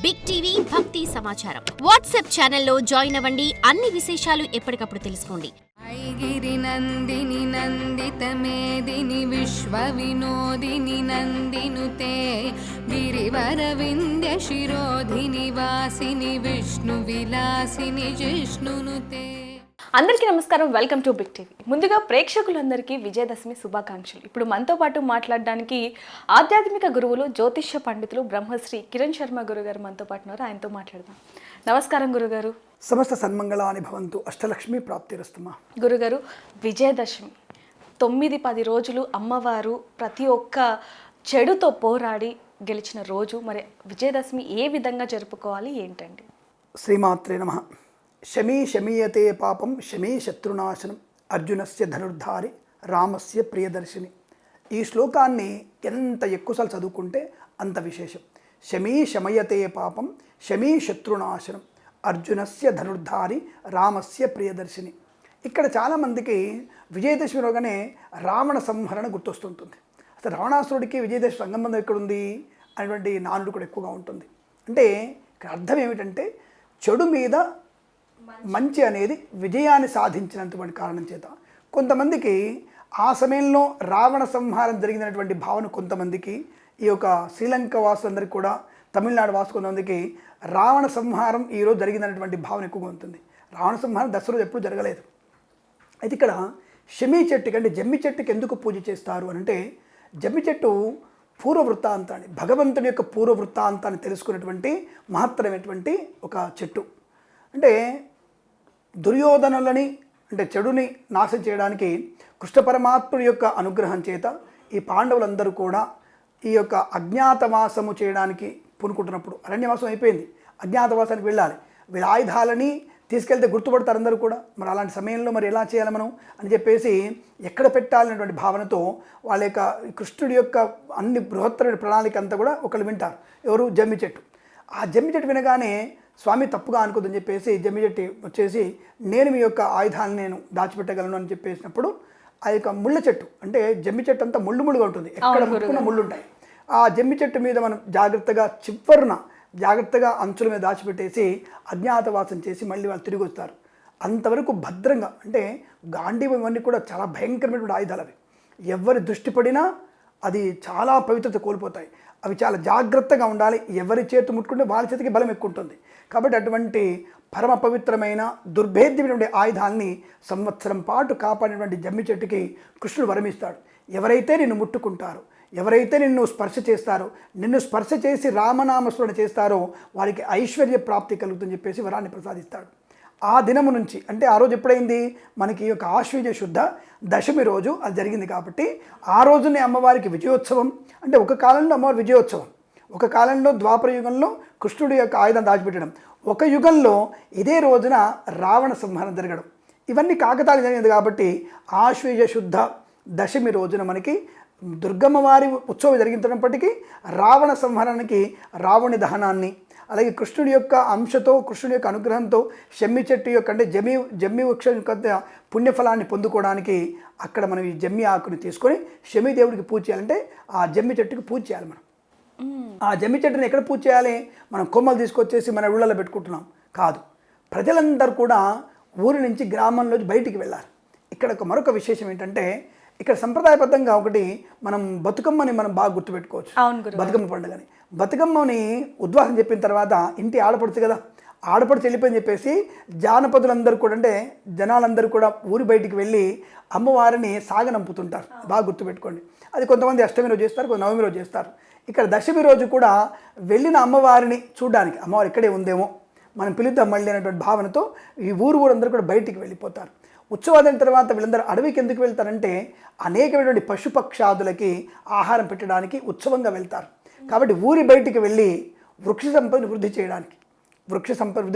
Big TV భక్తి సమాచారం WhatsApp ఛానల్లో జాయిన్ అవ్వండి. అన్ని విశేషాలు ఎప్పటికప్పుడు తెలుసుకోండి. ఐగిరి నందిని నందిత మేదిని విశ్వ వినోదిని నందినుతే గిరివర వింధ్య శిరోధిని వాసిని విష్ణు విలాసిని జిష్ణునుతే. అందరికీ నమస్కారం, వెల్కమ్ టు బిగ్ టీవీ. ముందుగా ప్రేక్షకులందరికీ విజయదశమి శుభాకాంక్షలు. ఇప్పుడు మనతో పాటు మాట్లాడడానికి ఆధ్యాత్మిక గురువులు, జ్యోతిష్య పండితులు బ్రహ్మశ్రీ కిరణ్ శర్మ గురుగారు మనతో పాటు ఉన్నారు. ఆయనతో మాట్లాడదాం. నమస్కారం గురుగారు. సమస్త సన్మంగళాని భవంతు, అష్టలక్ష్మి ప్రాప్తిరస్తుమా. గురుగారు, విజయదశమి 9-10 రోజులు అమ్మవారు ప్రతి ఒక్క చెడుతో పోరాడి గెలిచిన రోజు. మరి విజయదశమి ఏ విధంగా జరుపుకోవాలి ఏంటండి? శ్రీమాత్రే నమః. శమీ శమీయతే పాపం శమీ శత్రునాశనం అర్జునస్య ధనుర్ధారి రామస్య ప్రియదర్శిని. ఈ శ్లోకాన్ని ఎంత ఎక్కువసార్లు చదువుకుంటే అంత విశేషం. శమీ శమయతే పాపం శమీ శత్రునాశనం అర్జునస్య ధనుర్ధారి రామస్య ప్రియదర్శిని. ఇక్కడ చాలామందికి విజయదశమి రోగానే రావణ సంహరణ గుర్తొస్తుంటుంది. అసలు రావణాసురుడికి విజయదశమి సంబంధం ఎక్కడుంది అనేటువంటి నానుడు కూడా ఎక్కువగా ఉంటుంది. అంటే ఇక్కడ అర్థం ఏమిటంటే చెడు మీద మంచి అనేది విజయాన్ని సాధించినటువంటి కారణం చేత కొంతమందికి ఆ సమయంలో రావణ సంహారం జరిగినటువంటి భావన కొంతమందికి, ఈ యొక్క శ్రీలంక వాసులందరికీ కూడా, తమిళనాడు వాసు కొంతమందికి రావణ సంహారం ఈరోజు జరిగినటువంటి భావన ఎక్కువగా ఉంటుంది. రావణ సంహారం దసరా ఎప్పుడు జరగలేదు. అయితే ఇక్కడ శమీ చెట్టుకి అంటే జమ్మి చెట్టుకి ఎందుకు పూజ చేస్తారు అని అంటే, జమ్మి చెట్టు పూర్వ వృత్తాంతాన్ని, భగవంతుని యొక్క పూర్వ వృత్తాంతాన్ని తెలుసుకున్నటువంటి మహత్తరమైనటువంటి ఒక చెట్టు. అంటే దుర్యోధనులని అంటే చెడుని నాశనం చేయడానికి కృష్ణ పరమాత్ముడి యొక్క అనుగ్రహం చేత ఈ పాండవులందరూ కూడా ఈ యొక్క అజ్ఞాతవాసము చేయడానికి పూనుకుంటున్నప్పుడు, అరణ్యవాసం అయిపోయింది, అజ్ఞాతవాసానికి వెళ్ళాలి, వీళ్ళ ఆయుధాలని తీసుకెళ్తే గుర్తుపడతారు అందరూ కూడా. మరి అలాంటి సమయంలో మరి ఎలా చేయాలి మనం అని చెప్పేసి ఎక్కడ పెట్టాలనేటువంటి భావనతో వాళ్ళ యొక్క కృష్ణుడి యొక్క అన్ని బృహత్తర ప్రణాళిక అంతా కూడా ఒకళ్ళు వింటారు. ఎవరు? జమ్మి చెట్టు. ఆ జమ్మి చెట్టు వినగానే స్వామి తప్పుగా అనుకోదని చెప్పేసి జమ్మి చెట్టు వచ్చేసి నేను మీ యొక్క ఆయుధాలను నేను దాచిపెట్టగలను అని చెప్పేసినప్పుడు ఆ యొక్క ముళ్ళ చెట్టు, అంటే జమ్మి చెట్టు అంతా ముళ్ళుగా ఉంటుంది, ఎక్కడ ముట్టుకున్న ముళ్ళు ఉంటాయి. ఆ జమ్మి చెట్టు మీద మనం జాగ్రత్తగా చివరన జాగ్రత్తగా అంచుల మీద దాచిపెట్టేసి అజ్ఞాతవాసం చేసి మళ్ళీ వాళ్ళు తిరిగి వస్తారు. అంతవరకు భద్రంగా, అంటే గాంధీవం ఇవన్నీ కూడా చాలా భయంకరమైనటువంటి ఆయుధాలు. అవి ఎవరి దృష్టి పడినా అది చాలా పవిత్రత కోల్పోతాయి. అవి చాలా జాగ్రత్తగా ఉండాలి. ఎవరి చేతి ముట్టుకుంటే వాళ్ళ చేతికి బలం ఎక్కువ ఉంటుంది. కాబట్టి అటువంటి పరమ పవిత్రమైన దుర్భేద్యమైనటువంటి ఆయుధాలని సంవత్సరం పాటు కాపాడినటువంటి జమ్మి చెట్టుకి కృష్ణుడు వరమిస్తాడు. ఎవరైతే నిన్ను ముట్టుకుంటారో, ఎవరైతే నిన్ను స్పర్శ చేస్తారో, నిన్ను స్పర్శ చేసి రామనామస్మరణ చేస్తారో వారికి ఐశ్వర్య ప్రాప్తి కలుగుతుందని చెప్పేసి వరాన్ని ప్రసాదిస్తాడు. ఆ దినము నుంచి, అంటే ఆ రోజు ఎప్పుడైంది మనకి ఈ యొక్క ఆశ్వయుజ శుద్ధ దశమి రోజు అది జరిగింది. కాబట్టి ఆ రోజునే అమ్మవారికి విజయోత్సవం. అంటే ఒక కాలంలో అమ్మవారి విజయోత్సవం, ఒక కాలంలో ద్వాపర యుగంలో కృష్ణుడి యొక్క ఆయుధం దాచిపెట్టడం, ఒక యుగంలో ఇదే రోజున రావణ సంహారం జరగడం. ఇవన్నీ కాకతాళీయం జరిగింది. కాబట్టి ఆశ్వయుజ శుద్ధ దశమి రోజున మనకి దుర్గమ్మ వారి ఉత్సవం జరిగినప్పటికీ రావణ సంహరణకి, రావణి దహనాన్ని, అలాగే కృష్ణుడి యొక్క అంశతో, కృష్ణుడి యొక్క అనుగ్రహంతో జమ్మి చెట్టు యొక్క అంటే జమ్మి వృక్షం యొక్క పుణ్యఫలాన్ని పొందుకోవడానికి అక్కడ మనం ఈ జమ్మి ఆకుని తీసుకొని శమీ దేవుడికి పూజ చేయాలంటే ఆ జమ్మి చెట్టుకి పూజ చేయాలి. మనం ఆ జమ్మి చెట్టుని ఎక్కడ పూజ చేయాలి? మనం కొమ్మలు తీసుకొచ్చేసి మన ఊళ్ళలో పెట్టుకుంటున్నాం కాదు. ప్రజలందరూ కూడా ఊరి నుంచి గ్రామంలో బయటికి వెళ్ళాలి. ఇక్కడ మరొక విశేషం ఏంటంటే, ఇక్కడ సంప్రదాయబద్ధంగా ఒకటి మనం బతుకమ్మని మనం బాగా గుర్తుపెట్టుకోవచ్చు. బతుకమ్మ పండుగని, బతుకమ్మని ఉద్వాసం చెప్పిన తర్వాత ఇంటి ఆడపడుచు కదా, ఆడపడుచు వెళ్ళిపోయి చెప్పేసి జానపదులందరూ కూడా, అంటే జనాలందరూ కూడా ఊరి బయటికి వెళ్ళి అమ్మవారిని సాగనంపుతుంటారు. బాగా గుర్తుపెట్టుకోండి. అది కొంతమంది అష్టమి రోజు చేస్తారు, కొంత నవమి రోజు చేస్తారు. ఇక్కడ దశమి రోజు కూడా వెళ్ళిన అమ్మవారిని చూడడానికి, అమ్మవారు ఇక్కడే ఉందేమో మనం పిలుద్దాం మళ్ళీ అనేటువంటి భావనతో ఈ ఊరందరూ కూడా బయటికి వెళ్ళిపోతారు. ఉత్సవాదైన తర్వాత వీళ్ళందరూ అడవికి ఎందుకు వెళ్తారంటే అనేకమైనటువంటి పశుపక్షాదులకి ఆహారం పెట్టడానికి ఉత్సవంగా వెళ్తారు. కాబట్టి ఊరి బయటికి వెళ్ళి వృక్ష సంపద వృద్ధి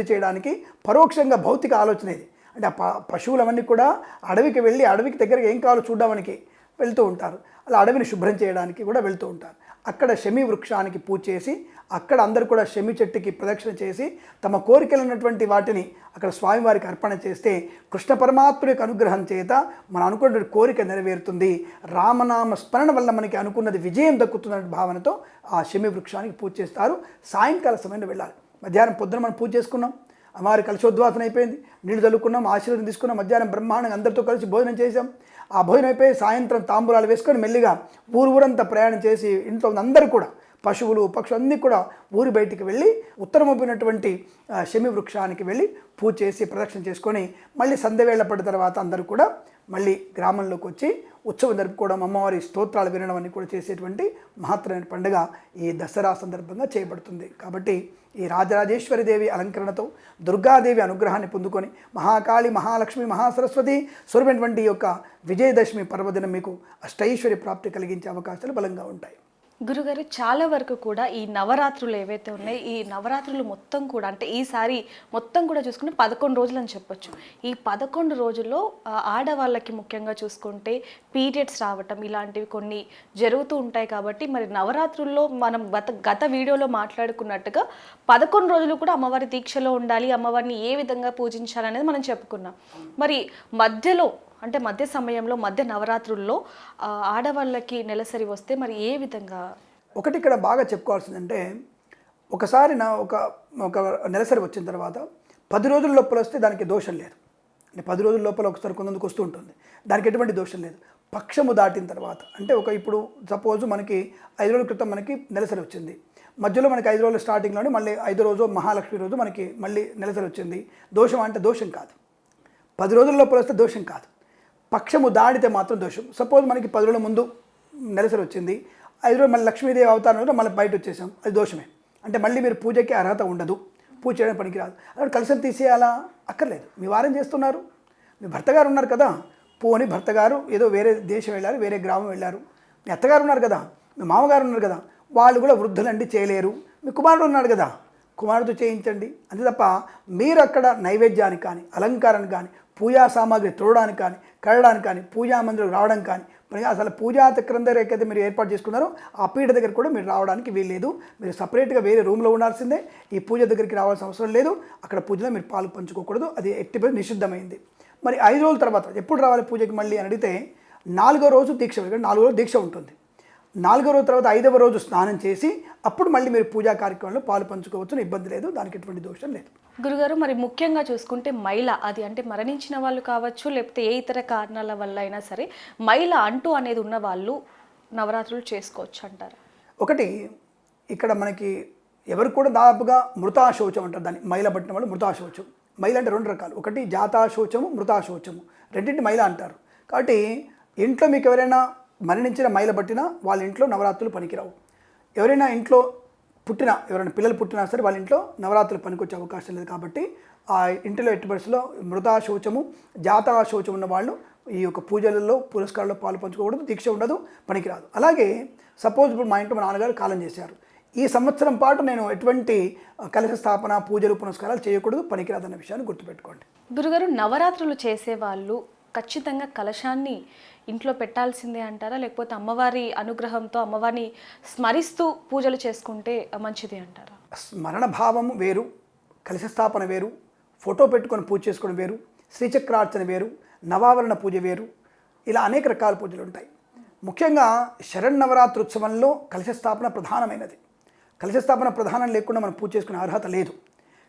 చేయడానికి పరోక్షంగా భౌతిక ఆలోచన ఇది. అంటే ఆ పశువులవన్నీ కూడా అడవికి వెళ్ళి అడవికి దగ్గరగా ఏం కావాలో చూడడానికి వెళ్తూ ఉంటారు. అలా అడవిని శుభ్రం చేయడానికి కూడా వెళ్తూ ఉంటారు. అక్కడ శమి వృక్షానికి పూజ చేసి అక్కడ అందరూ కూడా శమి చెట్టుకి ప్రదక్షిణ చేసి తమ కోరికలు ఉన్నటువంటి వాటిని అక్కడ స్వామివారికి అర్పణ చేస్తే కృష్ణ పరమాత్ముడి యొక్క అనుగ్రహం చేత మనం అనుకున్న కోరిక నెరవేరుతుంది, రామనామ స్మరణ వల్ల మనకి అనుకున్నది విజయం దక్కుతున్న భావనతో ఆ శమి వృక్షానికి పూజ చేస్తారు. సాయంకాల సమయంలో వెళ్ళాలి. మధ్యాహ్నం పొద్దున మనం పూజ చేసుకున్నాం, అమ్మవారి కలశోద్వాసన అయిపోయింది, నీళ్లు చల్లుకున్నాం, ఆశీర్వాదం తీసుకున్నాం, మధ్యాహ్నం బ్రహ్మాండంగా అందరితో కలిసి భోజనం చేసాం. ఆ భోజనం అయిపోయి సాయంత్రం తాంబూలాలు వేసుకొని మెల్లిగా ఊరంతా ప్రయాణం చేసి ఇంట్లో అందరూ కూడా పశువులు పక్షులు అన్నీ కూడా ఊరి బయటికి వెళ్ళి ఉత్తరమొప్పినటువంటి శమి వృక్షానికి వెళ్ళి పూజ చేసి ప్రదక్షిణ చేసుకొని మళ్ళీ సంధ్యవేళ పడిన తర్వాత అందరూ కూడా మళ్ళీ గ్రామంలోకి వచ్చి ఉత్సవం జరుపుకోవడం, అమ్మవారి స్తోత్రాలు వినడం అన్నీ కూడా చేసేటువంటి మహత్తరమైన పండుగ ఈ దసరా సందర్భంగా చేయబడుతుంది. కాబట్టి ఈ రాజరాజేశ్వరి దేవి అలంకరణతో దుర్గాదేవి అనుగ్రహాన్ని పొందుకొని మహాకాళి, మహాలక్ష్మి, మహాసరస్వతి స్వరూపమైనటువంటి ఈ యొక్క విజయదశమి పర్వదినం మీకు అష్టైశ్వర్య ప్రాప్తి కలిగించే అవకాశాలు బలంగా ఉంటాయి. గురుగారు చాలా వరకు కూడా ఈ నవరాత్రులు ఏవైతే ఉన్నాయో ఈ నవరాత్రులు మొత్తం కూడా అంటే ఈసారి మొత్తం కూడా చూసుకుంటే 11 రోజులు అని చెప్పొచ్చు. ఈ 11 రోజుల్లో ఆడవాళ్ళకి ముఖ్యంగా చూసుకుంటే పీరియడ్స్ రావటం ఇలాంటివి కొన్ని జరుగుతూ ఉంటాయి. కాబట్టి మరి నవరాత్రుల్లో మనం గత వీడియోలో మాట్లాడుకున్నట్టుగా 11 రోజులు కూడా అమ్మవారి దీక్షలో ఉండాలి, అమ్మవారిని ఏ విధంగా పూజించాలనేది మనం చెప్పుకున్నాం. మరి మధ్యలో అంటే మధ్య సమయంలో మధ్య నవరాత్రుల్లో ఆడవాళ్ళకి నెలసరి వస్తే మరి ఏ విధంగా? ఒకటి ఇక్కడ బాగా చెప్పుకోవాల్సిందంటే ఒకసారి ఒక నెలసరి వచ్చిన తర్వాత 10 రోజుల లోపల వస్తే దానికి దోషం లేదు. అంటే 10 రోజుల లోపల ఒకసారి కొంతమందికి వస్తూ ఉంటుంది, దానికి ఎటువంటి దోషం లేదు. పక్షము దాటిన తర్వాత అంటే ఇప్పుడు సపోజ్ మనకి 5 రోజుల క్రితం మనకి నెలసరి వచ్చింది, మధ్యలో మనకి 5 రోజుల స్టార్టింగ్లోనే మళ్ళీ 5వ రోజు మహాలక్ష్మి రోజు మనకి మళ్ళీ నెలసరి వచ్చింది. దోషం అంటే దోషం కాదు, 10 రోజుల లోపల వస్తే దోషం కాదు, పక్షము దాడితే మాత్రం దోషం. సపోజ్ మనకి 10 రోజుల ముందు నెలసరి వచ్చింది, 5 రోజులు మళ్ళీ లక్ష్మీదేవి అవతారంలో మళ్ళీ బయట వచ్చేసాం, అది దోషమే. అంటే మళ్ళీ మీరు పూజకి అర్హత ఉండదు, పూజ చేయడం పనికిరాదు. అలా కలశం తీసేయాలా? అక్కర్లేదు. మీ వారం చేస్తున్నారు, మీ భర్త గారు ఉన్నారు కదా, పోని భర్త గారు ఏదో వేరే దేశం వెళ్ళారు, వేరే గ్రామం వెళ్ళారు, మీ అత్తగారు ఉన్నారు కదా, మీ మామగారు ఉన్నారు కదా, వాళ్ళు కూడా వృద్ధులండి చేయలేరు, మీ కుమారుడు ఉన్నాడు కదా, కుమారుడితో చేయించండి. అంతే తప్ప మీరు అక్కడ నైవేద్యానికి కానీ అలంకారానికి కానీ పూజా సామాగ్రి తోడడానికి కానీ కడడానికి కానీ పూజా మందిరం రావడం కానీ అసలు పూజా చక్రం దగ్గర ఎక్కడైతే మీరు ఏర్పాటు చేసుకున్నారో ఆ పీఠ దగ్గర కూడా మీరు రావడానికి వీల్లేదు. మీరు సపరేట్గా వేరే రూమ్లో ఉండాల్సిందే, ఈ పూజ దగ్గరికి రావాల్సిన అవసరం లేదు. అక్కడ పూజలో మీరు పాలు పంచుకోకూడదు, అది ఎట్టి నిషిద్ధమైంది. మరి 5 రోజుల తర్వాత ఎప్పుడు రావాలి పూజకి మళ్ళీ అని అడిగితే 4వ రోజు దీక్ష, 4 రోజు దీక్ష ఉంటుంది. 4వ రోజు తర్వాత 5వ రోజు స్నానం చేసి అప్పుడు మళ్ళీ మీరు పూజా కార్యక్రమంలో పాలు పంచుకోవచ్చు, ఇబ్బంది లేదు, దానికి ఎటువంటి దోషం లేదు. గురుగారు మరి ముఖ్యంగా చూసుకుంటే మహిళ అది అంటే మరణించిన వాళ్ళు కావచ్చు లేకపోతే ఏ ఇతర కారణాల వల్ల అయినా సరే మహిళ అంటూ అనేది ఉన్న వాళ్ళు నవరాత్రులు చేసుకోవచ్చు అంటారు? ఒకటి ఇక్కడ మనకి ఎవరు కూడా దాదాపుగా మృతాశౌచం అంటారు దాన్ని, మహిళ పట్టిన వాళ్ళు మృతాశౌచం. మహిళ అంటే 2 రకాలు, ఒకటి జాతాశౌచము, మృతాశౌచము, రెండింటి మహిళ అంటారు. కాబట్టి ఇంట్లో మీకు ఎవరైనా మరణించిన మహిళ పట్టినా వాళ్ళ ఇంట్లో నవరాత్రులు పనికిరావు. ఎవరైనా ఇంట్లో ఎవరైనా పిల్లలు పుట్టినా సరే వాళ్ళ ఇంట్లో నవరాత్రులు పనికొచ్చే అవకాశం లేదు. కాబట్టి ఆ ఇంటిలో ఎట్టి పరిస్థితుల్లో మృతాశౌచము, జాతాశౌచం ఉన్న వాళ్ళు ఈ యొక్క పూజలలో పురస్కారాల్లో పాలు పంచుకోకూడదు, దీక్ష ఉండదు, పనికిరాదు. అలాగే సపోజ్ ఇప్పుడు మా ఇంట్లో మా నాన్నగారు కాలం చేశారు, ఈ సంవత్సరం పాటు నేను ఎటువంటి కలశ స్థాపన పూజలు పునస్కారాలు చేయకూడదు, పనికిరాదు అన్న విషయాన్ని గుర్తుపెట్టుకోండి. గురుగారు నవరాత్రులు చేసేవాళ్ళు ఖచ్చితంగా కలశాన్ని ఇంట్లో పెట్టాల్సిందే అంటారా, లేకపోతే అమ్మవారి అనుగ్రహంతో అమ్మవారిని స్మరిస్తూ పూజలు చేసుకుంటే మంచిది అంటారా? స్మరణ భావము వేరు, కలశ స్థాపన వేరు, ఫోటో పెట్టుకొని పూజ చేసుకోవడం వేరు, శ్రీచక్రార్చన వేరు, నవావరణ పూజ వేరు, ఇలా అనేక రకాల పూజలు ఉంటాయి. ముఖ్యంగా శరన్నవరాత్రుత్సవంలో కలశ స్థాపన ప్రధానమైనది. కలశ స్థాపన ప్రధానం లేకుండా మనం పూజ చేసుకునే అర్హత లేదు.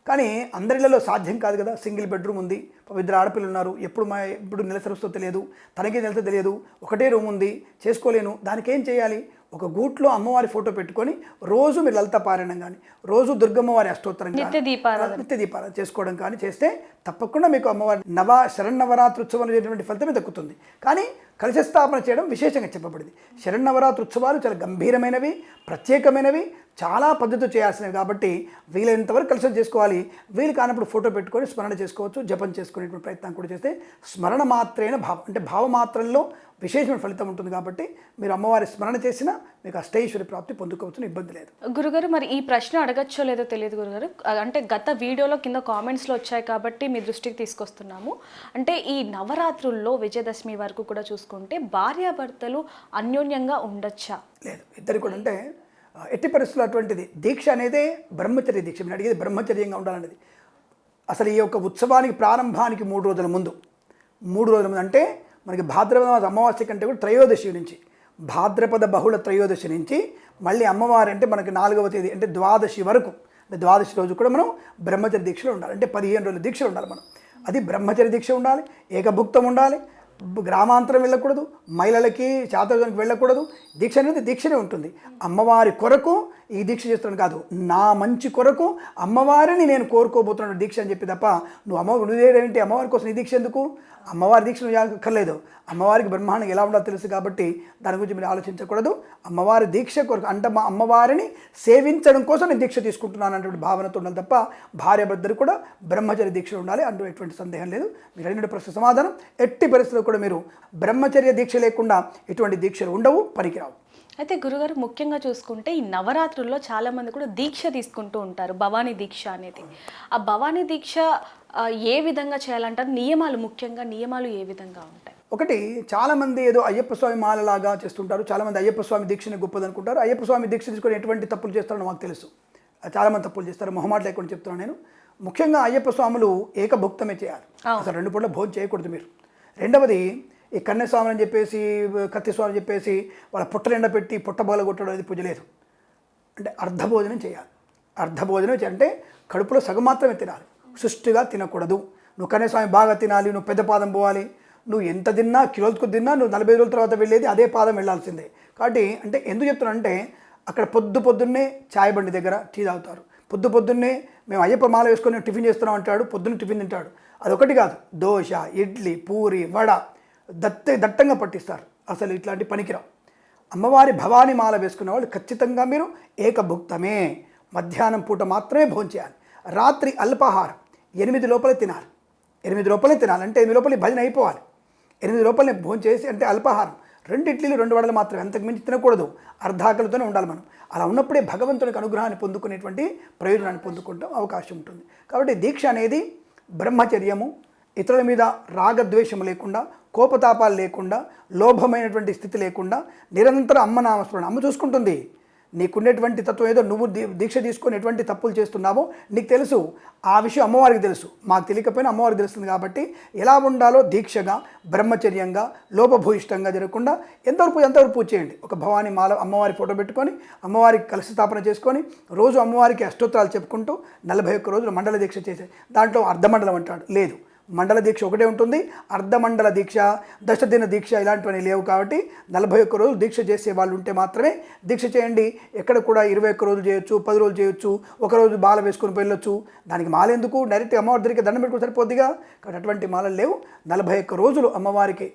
కానీ అందరిలో సాధ్యం కాదు కదా, సింగిల్ బెడ్రూమ్ ఉంది, 2 ఆడపిల్లలు ఉన్నారు, ఎప్పుడు నెలసరి వస్తుందో తెలియదు, తనకే నెలసరి తెలియదు, ఒకటే రూమ్ ఉంది, చేసుకోలేను. దానికి ఏం చేయాలి? ఒక గూట్లో అమ్మవారి ఫోటో పెట్టుకొని రోజు మీరు లలిత పారాయణం కానీ రోజు దుర్గమ్మవారి అష్టోత్తరం నిత్య దీపారాధన చేసుకోవడం కానీ చేస్తే తప్పకుండా మీకు అమ్మవారి శరన్నవరాత్రుత్సవం అనేటువంటి ఫలితమే దక్కుతుంది. కానీ కలశ స్థాపన చేయడం విశేషంగా చెప్పబడింది. శరన్నవరాత్రుత్సవాలు చాలా గంభీరమైనవి, ప్రత్యేకమైనవి, చాలా పద్ధతితో చేయాల్సినవి. కాబట్టి వీలైనంతవరకు కలశం చేసుకోవాలి. వీలు కానప్పుడు ఫోటో పెట్టుకొని స్మరణ చేసుకోవచ్చు, జపం చేసుకునేటువంటి ప్రయత్నం కూడా చేస్తే స్మరణ మాత్రైన భావం అంటే భావమాత్రంలో విశేషమైన ఫలితం ఉంటుంది. కాబట్టి మీరు అమ్మవారి స్మరణ చేసినా మీకు అష్టైశ్వర్య ప్రాప్తి పొందుకోవచ్చు, ఇబ్బంది లేదు. గురుగారు మరి ఈ ప్రశ్న అడగచ్చో లేదో తెలియదు గురుగారు, అంటే గత వీడియోలో కింద కామెంట్స్లో వచ్చాయి కాబట్టి మీ దృష్టికి తీసుకొస్తున్నాము. అంటే ఈ నవరాత్రుల్లో విజయదశమి వరకు కూడా చూసుకుంటే భార్యాభర్తలు అన్యోన్యంగా ఉండొచ్చా? లేదు, ఇద్దరు కూడా అంటే ఎట్టి పరిస్థితుల్లో అటువంటిది దీక్ష అనేదే బ్రహ్మచర్య దీక్ష. మీరు అడిగేది బ్రహ్మచర్యంగా ఉండాలనేది. అసలు ఈ యొక్క ఉత్సవానికి ప్రారంభానికి 3 రోజుల ముందు అంటే మనకి భాద్రపద అమావాస్య కంటే కూడా త్రయోదశి నుంచి, భాద్రపద బహుళ త్రయోదశి నుంచి మళ్ళీ అమ్మవారు అంటే మనకి 4వ తేదీ అంటే ద్వాదశి వరకు, అంటే ద్వాదశి రోజు కూడా మనం బ్రహ్మచర్య దీక్షలో ఉండాలి. అంటే 15 రోజుల దీక్షలో ఉండాలి మనం. అది బ్రహ్మచర్య దీక్ష ఉండాలి, ఏకభుక్తం ఉండాలి, గ్రామాంతరం వెళ్ళకూడదు, మహిళలకి శాతజానికి వెళ్ళకూడదు. దీక్ష అనేది దీక్షనే ఉంటుంది. అమ్మవారి కొరకు ఈ దీక్ష చేస్తున్నాను కాదు, నా మంచి కొరకు అమ్మవారిని నేను కోరుకోబోతున్నాను దీక్ష అని చెప్పి తప్ప నువ్వు నువ్వేంటి అమ్మవారి కోసం ఈ దీక్ష ఎందుకు? అమ్మవారి దీక్ష నువ్వు అక్కర్లేదు. అమ్మవారికి బ్రహ్మాండం ఎలా ఉండాలో తెలుసు కాబట్టి దాని గురించి మీరు ఆలోచించకూడదు. అమ్మవారి దీక్ష కొరకు అంటే మా అమ్మవారిని సేవించడం కోసం నేను దీక్ష తీసుకుంటున్నాను అన్నటువంటి భావనతో ఉండాలి తప్ప భార్యాభర్తలు కూడా బ్రహ్మచర్య దీక్ష ఉండాలి అంటూ ఎటువంటి సందేహం లేదు. మీరు అడిగిన ప్రశ్న సమాధానం, ఎట్టి పరిస్థితుల్లో కూడా మీరు బ్రహ్మచర్య దీక్ష లేకుండా ఎటువంటి దీక్షలు ఉండవు, పనికిరావు. అయితే గురుగారు ముఖ్యంగా చూసుకుంటే ఈ నవరాత్రుల్లో చాలామంది కూడా దీక్ష తీసుకుంటూ ఉంటారు, భవానీ దీక్ష అనేది. ఆ భవానీ దీక్ష ఏ విధంగా చేయాలంటారు? ముఖ్యంగా నియమాలు ఏ విధంగా ఉంటాయి? ఒకటి, చాలామంది ఏదో అయ్యప్ప స్వామి మాలలాగా చేస్తుంటారు. చాలామంది అయ్యప్ప స్వామి దీక్షని గొప్పదనుకుంటారు. అయ్యప్ప స్వామి దీక్ష తీసుకొని ఎటువంటి తప్పులు చేస్తారో మాకు తెలుసు. చాలామంది తప్పులు చేస్తారు, మొహమాట లేకుండా చెప్తున్నాను నేను. ముఖ్యంగా అయ్యప్ప స్వాములు ఏకభుక్తమే చేయాలి. అసలు 2 పూటల భోజనం చేయకూడదు మీరు. రెండవది, ఈ కన్యస్వామి అని చెప్పేసి కత్తిస్వామి అని చెప్పేసి వాళ్ళ పుట్టలు పెట్టి పుట్టబాల కొట్టడం అనేది పూజ లేదు. అంటే అర్ధభోజనం చేయాలి. అర్ధభోజనం అంటే కడుపులో సగం మాత్రమే తినాలి, సుష్టిగా తినకూడదు. నువ్వు కన్యస్వామి బాగా తినాలి, నువ్వు పెద్ద పాదం పోవాలి. నువ్వు ఎంత తిన్నా, కిలోలకు తిన్నా నువ్వు 40 రోజుల తర్వాత వెళ్ళేది అదే పాదం వెళ్ళాల్సిందే. కాబట్టి అంటే ఎందుకు చెప్తున్నా అక్కడ పొద్దున్నే చాయ్ బండి దగ్గర టీ తాగుతారు. పొద్దున్నే మేము అయ్యప్ప మాల వేసుకొని టిఫిన్ చేస్తున్నాం అంటాడు, పొద్దున్న టిఫిన్ తింటాడు. అదొకటి కాదు, దోశ, ఇడ్లీ, పూరి, వడ దట్టంగా పట్టిస్తారు. అసలు ఇట్లాంటి పనికిరావు. అమ్మవారి భవానీ మాల వేసుకున్న వాళ్ళు ఖచ్చితంగా మీరు ఏకభుక్తమే. మధ్యాహ్నం పూట మాత్రమే భోజనం చేయాలి. రాత్రి అల్పాహారం 8 లోపలే తినాలి. 8 లోపలే తినాలి అంటే 8 లోపలే భజన అయిపోవాలి. 8 లోపలే భోజనం చేసి అంటే అల్పాహారం 2 ఇడ్లీలు 2 వడలు మాత్రమే, అంతకు మించి తినకూడదు. అర్ధాకలితోనే ఉండాలి మనం. అలా ఉన్నప్పుడే భగవంతునికి అనుగ్రహాన్ని పొందుకునేటువంటి ప్రయోజనాన్ని పొందుకుంటాం అవకాశం ఉంటుంది. కాబట్టి దీక్ష అనేది బ్రహ్మచర్యము, ఇతరుల మీద రాగద్వేషం లేకుండా, కోపతాపాలు లేకుండా, లోభమైనటువంటి స్థితి లేకుండా నిరంతరం అమ్మ నామస్మరణ. అమ్మ చూసుకుంటుంది. నీకున్నటువంటి తత్వం ఏదో నువ్వు దీక్ష తీసుకొని ఎటువంటి తప్పులు చేస్తున్నావో నీకు తెలుసు. ఆ విషయం అమ్మవారికి తెలుసు, మాకు తెలియకపోయినా అమ్మవారికి తెలుస్తుంది. కాబట్టి ఎలా ఉండాలో దీక్షగా, బ్రహ్మచర్యంగా, లోపభూయిష్టంగా జరగకుండా ఎంతవరకు పూజ చేయండి. ఒక భవానీ మాల అమ్మవారి ఫోటో పెట్టుకొని అమ్మవారికి కలశ స్థాపన చేసుకొని రోజు అమ్మవారికి అష్టోత్తరాలు చెప్పుకుంటూ 41 రోజులు మండల దీక్ష చేసే. దాంట్లో అర్ధమండలం అంటాడు లేదు, మండల దీక్ష ఒకటే ఉంటుంది. అర్ధమండల దీక్ష, దశదిన దీక్ష ఇలాంటివన్నీ లేవు. కాబట్టి 41 రోజులు దీక్ష చేసే వాళ్ళు ఉంటే మాత్రమే దీక్ష చేయండి. ఎక్కడ కూడా 21 రోజులు చేయొచ్చు, 10 రోజులు చేయొచ్చు, ఒకరోజు మాల వేసుకొని వెళ్ళొచ్చు. దానికి మాల ఎందుకు? డైరెక్ట్ అమ్మవారి దగ్గరికి దండం పెట్టుకుని సరిపోద్దిగా. కాబట్టి అటువంటి మాలలు లేవు. 41 రోజులు అమ్మవారికి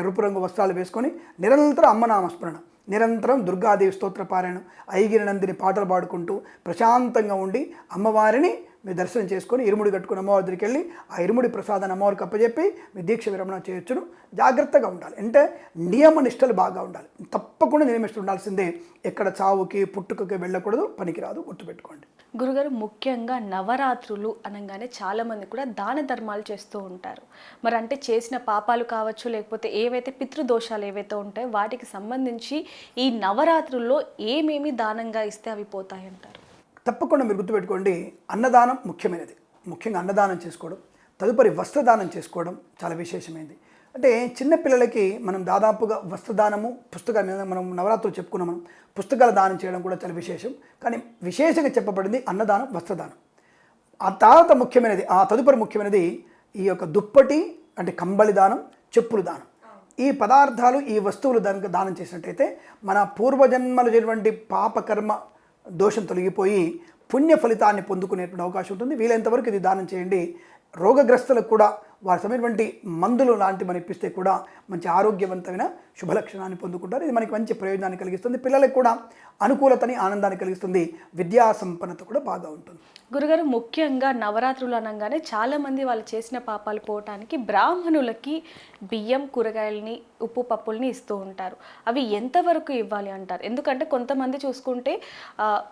ఎరుపు రంగు వస్త్రాలు వేసుకొని నిరంతరం అమ్మనామస్మరణ, నిరంతరం దుర్గాదేవి స్తోత్ర పారాయణం, ఐగిరి నందిని పాటలు పాడుకుంటూ ప్రశాంతంగా ఉండి అమ్మవారిని మీరు దర్శనం చేసుకొని ఇరుముడి కట్టుకుని అమ్మవారి దగ్గరికి వెళ్ళి ఆ ఇరుముడి ప్రసాదాన్ని అమ్మవారికి అప్పచెప్పి మీ దీక్ష విరమణ చేయొచ్చును. జాగ్రత్తగా ఉండాలి. అంటే నియమ నిష్టలు బాగా ఉండాలి. తప్పకుండా నియమిస్తూ ఉండాల్సిందే. ఎక్కడ చావుకి పుట్టుకకి వెళ్ళకూడదు, పనికిరాదు, గుర్తుపెట్టుకోండి. గురుగారు ముఖ్యంగా నవరాత్రులు అనగానే చాలామంది కూడా దాన ధర్మాలు చేస్తూ ఉంటారు. మరి అంటే చేసిన పాపాలు కావచ్చు, లేకపోతే ఏవైతే పితృదోషాలు ఏవైతే ఉంటాయో వాటికి సంబంధించి ఈ నవరాత్రుల్లో ఏమేమి దానంగా ఇస్తే అవి పోతాయంటారు? తప్పకుండా మీరు గుర్తుపెట్టుకోండి, అన్నదానం ముఖ్యమైనది. ముఖ్యంగా అన్నదానం చేసుకోవడం, తదుపరి వస్త్రదానం చేసుకోవడం చాలా విశేషమైనది. అంటే చిన్నపిల్లలకి మనం దాదాపుగా వస్త్రదానము, పుస్తకాలు మనం నవరాత్రులు చెప్పుకున్నాం, మనం పుస్తకాల దానం చేయడం కూడా చాలా విశేషం. కానీ విశేషంగా చెప్పబడింది అన్నదానం, వస్త్రదానం. ఆ తర్వాత ముఖ్యమైనది, ఆ తదుపరి ముఖ్యమైనది ఈ యొక్క దుప్పటి అంటే కంబళి దానం, చెప్పులు దానం. ఈ పదార్థాలు, ఈ వస్తువులు దానం చేసినట్టయితే మన పూర్వజన్మలు చేసినటువంటి పాపకర్మ దోషం తొలగిపోయి పుణ్య ఫలితాన్ని పొందుకునేటువంటి అవకాశం ఉంటుంది. వీలైనంతవరకు ఇది దానం చేయండి. రోగగ్రస్తులకు కూడా వారి సమయటువంటి మందులు లాంటి మనం ఇప్పిస్తే కూడా మంచి ఆరోగ్యవంతమైన శుభలక్షణాన్ని పొందుకుంటారు. ఇది మనకి మంచి ప్రయోజనాన్ని కలిగిస్తుంది. పిల్లలకు కూడా అనుకూలతని, ఆనందాన్ని కలిగిస్తుంది. విద్యా సంపన్నత కూడా బాగా ఉంటుంది. గురుగారు ముఖ్యంగా నవరాత్రులు అనగానే చాలామంది వాళ్ళు చేసిన పాపాలు పోవటానికి బ్రాహ్మణులకి బియ్యం, కూరగాయలని, ఉప్పు, పప్పుల్ని ఇస్తూ ఉంటారు. అవి ఎంతవరకు ఇవ్వాలి అంటారు? ఎందుకంటే కొంతమంది చూసుకుంటే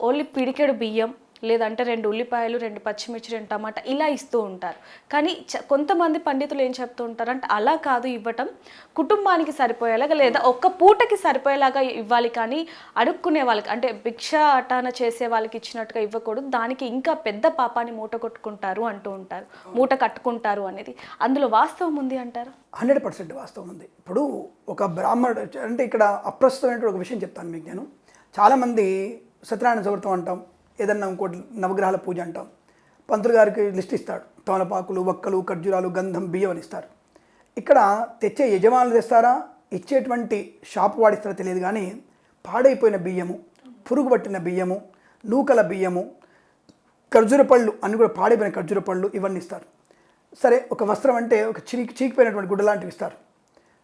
ఓన్లీ పిడికెడు బియ్యం, లేదంటే 2 ఉల్లిపాయలు, 2 పచ్చిమిర్చి, 2 టమాటా ఇలా ఇస్తూ ఉంటారు. కానీ కొంతమంది పండితులు ఏం చెప్తూ ఉంటారంటే అలా కాదు ఇవ్వటం, కుటుంబానికి సరిపోయేలాగా లేదా ఒక్క పూటకి సరిపోయేలాగా ఇవ్వాలి, కానీ అడుక్కునే వాళ్ళకి అంటే భిక్ష అటాన చేసే వాళ్ళకి ఇచ్చినట్టుగా ఇవ్వకూడదు, దానికి ఇంకా పెద్ద పాపాన్ని మూట కొట్టుకుంటారు అంటూ ఉంటారు, మూట కట్టుకుంటారు అనేది. అందులో వాస్తవం ఉంది అంటారు? 100% వాస్తవం ఉంది. ఇప్పుడు ఒక బ్రాహ్మణుడు అంటే ఇక్కడ అప్రస్తుతమైన ఒక విషయం చెప్తాను మీకు. నేను చాలామంది సత్యనారాయణ చవితి అంటాం, ఏదన్నా ఇంకోటి నవగ్రహాల పూజ అంటాం, పంతులు గారికి లిస్ట్ ఇస్తాడు, తమలపాకులు, వక్కలు, ఖర్జూరాలు, గంధం, బియ్యం అని ఇస్తారు. ఇక్కడ తెచ్చే యజమానులు తెస్తారా, ఇచ్చేటువంటి షాపు వాడిస్తారో తెలియదు, కానీ పాడైపోయిన బియ్యము, పురుగు పట్టిన బియ్యము, నూకల బియ్యము, ఖర్జూర పళ్ళు అన్ని కూడా పాడైపోయిన ఖర్జూర పళ్ళు ఇవన్నీ ఇస్తారు. సరే, ఒక వస్త్రం అంటే ఒక చీకిపోయినటువంటి గుడ్డ లాంటివి ఇస్తారు.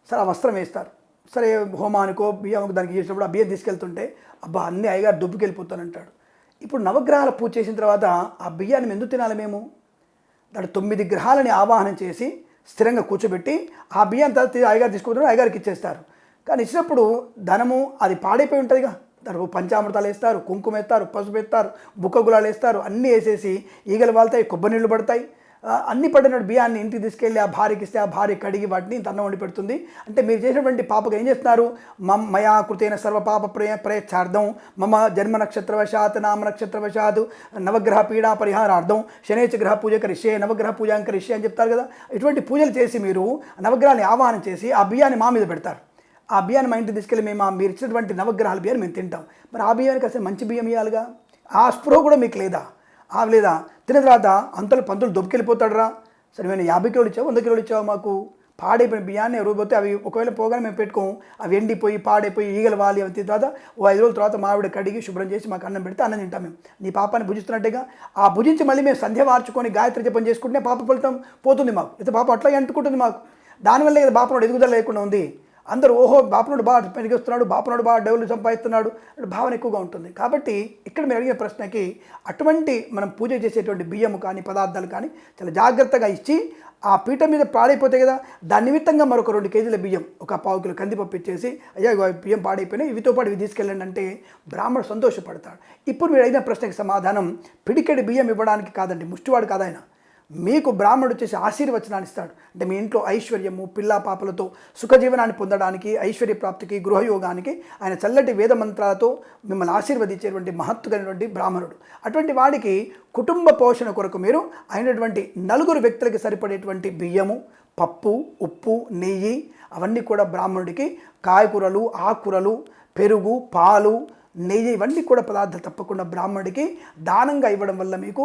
సరే, ఆ వస్త్రం వేస్తారు. సరే, హోమానికో బియ్యం దానికి చేసినప్పుడు ఆ బియ్యం తీసుకెళ్తుంటే అబ్బా అన్నీ అయ్యగారు దుబ్బుకెళ్ళిపోతానంటాడు. ఇప్పుడు నవగ్రహాల పూజ చేసిన తర్వాత ఆ బియ్యాన్ని ఎందుకు తినాలి మేము? దాని 9 గ్రహాలని ఆవాహనం చేసి స్థిరంగా కూర్చోబెట్టి ఆ బియ్యాన్ని తర్వాత అయ్యగారు తీసుకుంటారు, అయ్యగారికి ఇచ్చేస్తారు. కానీ ఇచ్చినప్పుడు ధనము అది పాడైపోయి ఉంటుందిగా, దానికి పంచామృతాలు వేస్తారు, కుంకుమ వేస్తారు, పసుపు వేస్తారు, బుక్క గులాలు వేస్తారు, అన్నీ వేసేసి ఈగలు వాళ్తాయి, కొబ్బరి నీళ్ళు పడతాయి. అన్ని పడిన బియ్యాన్ని ఇంటికి తీసుకెళ్ళి ఆ భార్యకి ఇస్తే ఆ భార్య కడిగి వాటిని తన్న వండి పెడుతుంది. అంటే మీరు చేసినటువంటి పాపకు ఏం చేస్తున్నారు? మయా కృతేన సర్వ పాప ప్రయచ్ఛార్థం మమ జన్మ నక్షత్రవశాత్ నామ నక్షత్రవశాత్ నవగ్రహ పీడా పరిహారార్థం శనేచ గ్రహ పూజ కరిష్యే నవగ్రహ పూజ కరిష్యే అని చెప్తారు కదా. ఇటువంటి పూజలు చేసి మీరు నవగ్రహాన్ని ఆవాహనం చేసి ఆ బియ్యాన్ని మా మీద పెడతారు. ఆ బియ్యాన్ని మా ఇంటికి తీసుకెళ్ళి మేము మీరు ఇచ్చినటువంటి నవగ్రహాల బియ్యాన్ని మేము తింటాం. మరి ఆ బియ్యానికి అసలు మంచి బియ్యం ఇవ్వాలిగా. ఆ స్పృహ కూడా మీకు లేదా? లేదా తిన్న తర్వాత అంతలో పంతులు దొబ్బకెళ్ళిపోతాడు రా. సరే, మేము 50 కిలోలు ఇచ్చావు, 100 కిలోలు ఇచ్చావు, మాకు పాడైపోయిన బియ్యాన్ని ఎవరు పోతే అవి ఒకవేళ పోగానే మేము పెట్టుకోము, అవి ఎండిపోయి పాడైపోయి ఈగలు వాలి అవి తర్వాత 5 రోజుల తర్వాత మావిడ కడిగి శుభ్రం చేసి మాకు అన్నం పెడితే అన్నం తింటాం. మేము నీ పాపాన్ని భుజిస్తున్నట్టుగా ఆ భుజించి మళ్ళీ మేము సంధ్య మార్చుకొని గాయత్రి జపం చేసుకుంటే పాప ఫలితం పోతుంది మాకు. అయితే పాప అట్లా అంటుకుంటుంది మాకు. దానివల్ల కదా బాపనోడు ఎదుగుదల లేకుండా ఉంది. అందరూ ఓహో బాపనుడు బాగా పెరిగిస్తున్నాడు, బాపనుడు బాగా డబ్బులు సంపాదిస్తున్నాడు అంటే భావన ఎక్కువగా ఉంటుంది. కాబట్టి ఇక్కడ మీరు అడిగే ప్రశ్నకి అటువంటి మనం పూజ చేసేటువంటి బియ్యము కానీ పదార్థాలు కానీ చాలా జాగ్రత్తగా ఇచ్చి ఆ పీఠం మీద పాడైపోతాయి కదా, దాని నిమిత్తంగా మరొక 2 కేజీల బియ్యం, ఒక 1/4 కిలో కందిపప్పు ఇచ్చేసి అయ్యా బియ్యం పాడైపోయినాయి, ఇవితో పాటు ఇవి తీసుకెళ్ళండి అంటే బ్రాహ్మణుడు సంతోషపడతాడు. ఇప్పుడు మీరు అడిగిన ప్రశ్నకి సమాధానం పిడికెడి బియ్యం ఇవ్వడానికి కాదండి, ముష్టివాడు కాదాయన. మీకు బ్రాహ్మణుడు చేసి ఆశీర్వచనాన్ని ఇస్తాడు. అంటే మీ ఇంట్లో ఐశ్వర్యము, పిల్లా పాపలతో సుఖజీవనాన్ని పొందడానికి, ఐశ్వర్య ప్రాప్తికి, గృహయోగానికి ఆయన చల్లటి వేద మంత్రాలతో మిమ్మల్ని ఆశీర్వదించేటువంటి మహత్తుగైనటువంటి బ్రాహ్మణుడు. అటువంటి వాడికి కుటుంబ పోషణ కొరకు మీరు అయినటువంటి 4 వ్యక్తులకి సరిపడేటువంటి బియ్యము, పప్పు, ఉప్పు, నెయ్యి అవన్నీ కూడా బ్రాహ్మణుడికి, కాయకూరలు, ఆకుకూరలు, పెరుగు, పాలు, నెయ్యి ఇవన్నీ కూడా పదార్థాలు తప్పకుండా బ్రాహ్మణుడికి దానంగా ఇవ్వడం వల్ల మీకు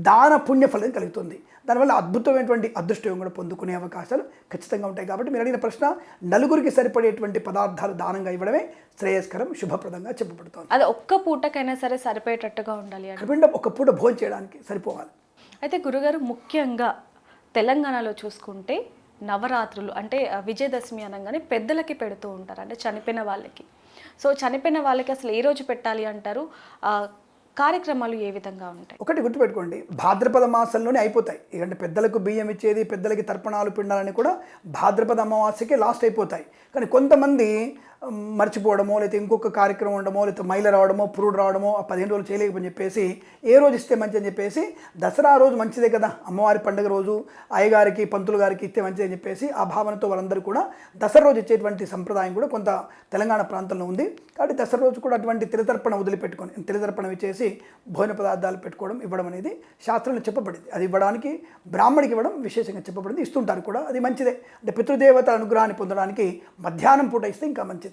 దాన పుణ్య ఫలం కలుగుతుంది. దానివల్ల అద్భుతమైనటువంటి అదృష్టం కూడా పొందుకునే అవకాశాలు ఖచ్చితంగా ఉంటాయి. కాబట్టి మీరు అడిగిన ప్రశ్న 4 సరిపడేటువంటి పదార్థాలు దానంగా ఇవ్వడమే శ్రేయస్కరం, శుభప్రదంగా చెప్పబడుతుంది. అది ఒక్క పూటకైనా సరే సరిపోయేటట్టుగా ఉండాలి. ఒక పూట భోజనం చేయడానికి సరిపోవాలి. అయితే గురుగారు, ముఖ్యంగా తెలంగాణలో చూసుకుంటే నవరాత్రులు అంటే విజయదశమి అనగానే పెద్దలకి పెడుతూ ఉంటారు, అంటే చనిపోయిన వాళ్ళకి. సో చనిపోయిన వాళ్ళకి అసలు ఏ రోజు పెట్టాలి అంటారు? కార్యక్రమాలు ఏ విధంగా ఉంటాయి? ఒకటి గుర్తుపెట్టుకోండి, భాద్రపద మాసంలోనే అయిపోతాయి. ఎందుకంటే పెద్దలకు బియ్యం ఇచ్చేది, పెద్దలకి తర్పణాలు పిండాలని కూడా భాద్రపద అమావాస్యకి లాస్ట్ అయిపోతాయి. కానీ కొంతమంది మర్చిపోవడమో, లేకపోతే ఇంకొక కార్యక్రమం ఉండడమో, లేకపోతే మైల రావడమో, పురుడు రావడమో, ఆ 15 రోజులు చేయలేకపోని చెప్పేసి ఏ రోజు ఇస్తే మంచి అని చెప్పేసి దసరా రోజు మంచిదే కదా, అమ్మవారి పండుగ రోజు అయ్యగారికి, పంతులు గారికి ఇస్తే మంచిది అని చెప్పేసి ఆ భావనతో వాళ్ళందరూ కూడా దసరా రోజు ఇచ్చేటువంటి సంప్రదాయం కూడా కొంత తెలంగాణ ప్రాంతంలో ఉంది. కాబట్టి దసరా రోజు కూడా అటువంటి తిలతర్పణ వదిలిపెట్టుకొని తిలతర్పణ ఇచ్చేసి భోజన పదార్థాలు పెట్టుకోవడం, ఇవ్వడం అనేది శాస్త్రంలో చెప్పబడింది. అది ఇవ్వడానికి బ్రాహ్మడికి ఇవ్వడం విశేషంగా చెప్పబడింది, ఇస్తుంటారు కూడా, అది మంచిదే. అంటే పితృదేవతల అనుగ్రహాన్ని పొందడానికి మధ్యాహ్నం పూట ఇస్తే ఇంకా మంచిది,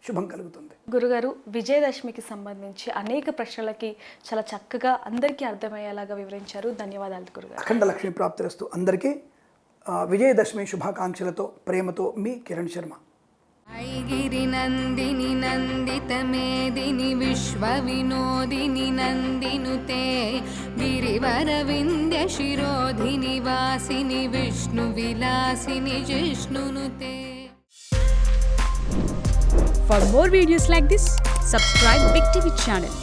శుభం కలుగుతుంది. గురుగారు, విజయదశమికి సంబంధించి అనేక ప్రశ్నలకి చాలా చక్కగా అందరికీ అర్థమయ్యేలాగా వివరించారు. ధన్యవాదాలు గురుగారు. అఖండ లక్ష్మీ ప్రాప్తిరస్తు. అందరికీ విజయదశమి శుభాకాంక్షలతో ప్రేమతో మీ కిరణ్ శర్మ. ఐగిరి నందిని నందిత మేదిని విశ్వ Vinodini నందినుతే గిరివర Vindhya శిరోధిని వాసిని Vishnu విలాసిని జిష్ణునుతే. For more videos like this, subscribe Big TV channel.